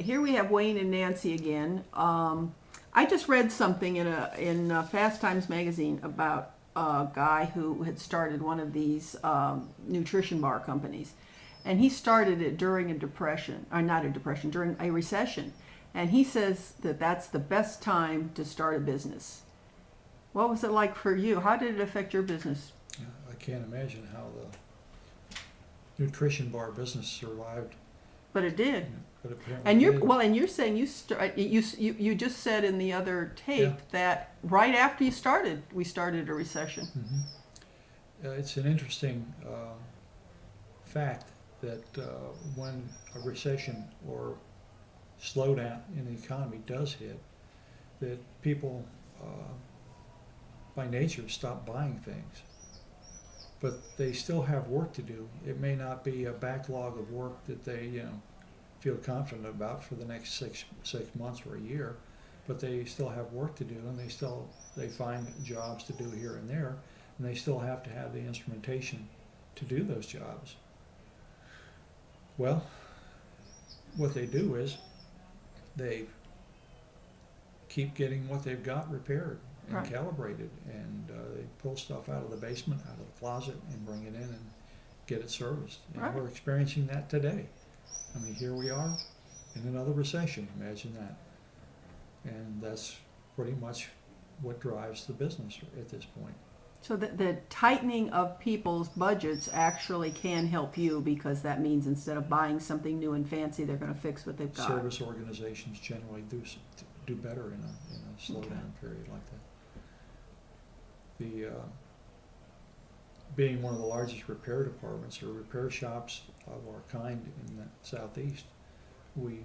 here we have Wayne and Nancy again. I just read something in Fast Times magazine about a guy who had started one of these nutrition bar companies, and he started it during a depression, or not a depression, during a recession, and he says that that's the best time to start a business. What was it like for you? How did it affect your business? I can't imagine how the nutrition bar business survived. But it did. But apparently And it you're did. well, and you're saying you just said in the other tape Yeah. that right after you started, we started a recession. It's an interesting fact that when a recession or slowdown in the economy does hit, that people by nature stop buying things. But they still have work to do. It may not be a backlog of work that they feel confident about for the next six months or a year, but they still have work to do, and they find jobs to do here and there, and they still have to have the instrumentation to do those jobs. Well, what they do is they keep getting what they've got repaired and Right. calibrated, and they pull stuff out of the basement, out of the closet, and bring it in and get it serviced. And Right. we're experiencing that today. I mean, here we are in another recession, imagine that. And that's pretty much what drives the business at this point. So the tightening of people's budgets actually can help you, because that means instead of buying something new and fancy, they're going to fix what they've got. Service organizations generally do better in a slowdown period like that. The being one of the largest repair departments or repair shops of our kind in the Southeast, we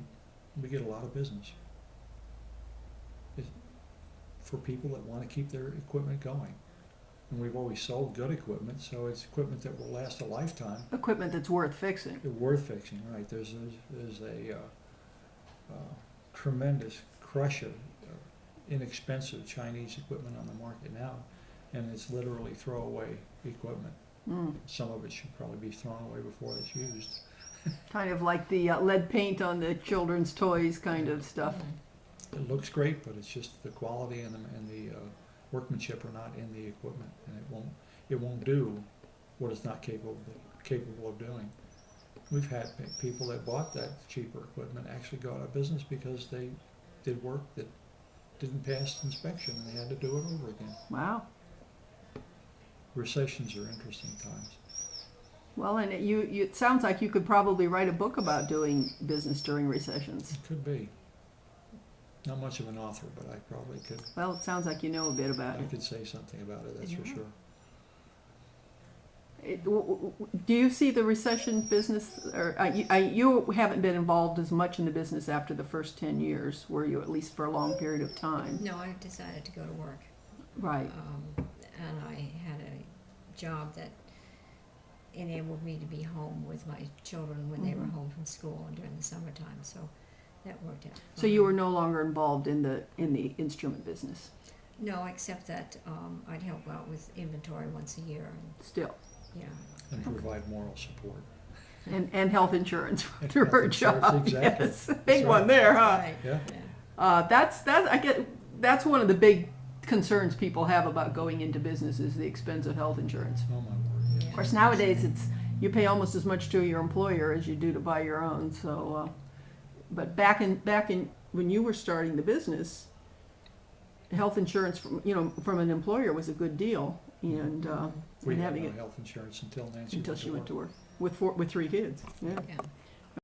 get a lot of business for people that want to keep their equipment going. And we've always sold good equipment, so it's equipment that will last a lifetime. Equipment that's worth fixing. Worth fixing, right? There's a tremendous crush of inexpensive Chinese equipment on the market now, and it's literally throwaway equipment. Some of it should probably be thrown away before it's used. Kind of like the lead paint on the children's toys kind of stuff. It looks great, but it's just the quality and the workmanship are not in the equipment, and it won't do what it's not capable of doing. We've had people that bought that cheaper equipment actually go out of business because they did work that didn't pass inspection and they had to do it over again. Wow. Recessions are interesting times. Well, and it sounds like you could probably write a book about doing business during recessions. It could be. Not much of an author, but I probably could. Well, it sounds like you know a bit about I it. could say something about it, that's for sure. Do you see the recession business, or you haven't been involved as much in the business after the first 10 years, were you, at least for a long period of time? No, I decided to go to work. Right. And I had a job that enabled me to be home with my children when they were home from school and during the summertime, so that worked out fine. So you were no longer involved in the instrument business? No, except that I'd help out with inventory once a year. And, Still. yeah. And provide moral support. And health insurance And through health her insurance, job. exactly. Yes, That's big right. one there, huh? Right. Yeah. That's one of the big concerns people have about going into business is the expense of health insurance. Oh my word, yeah. Of course, nowadays you pay almost as much to your employer as you do to buy your own. So, but back in when you were starting the business, health insurance from an employer was a good deal, and We had having no it health insurance until Nancy until went she to went to work. work with 3 kids. Yeah. Yeah.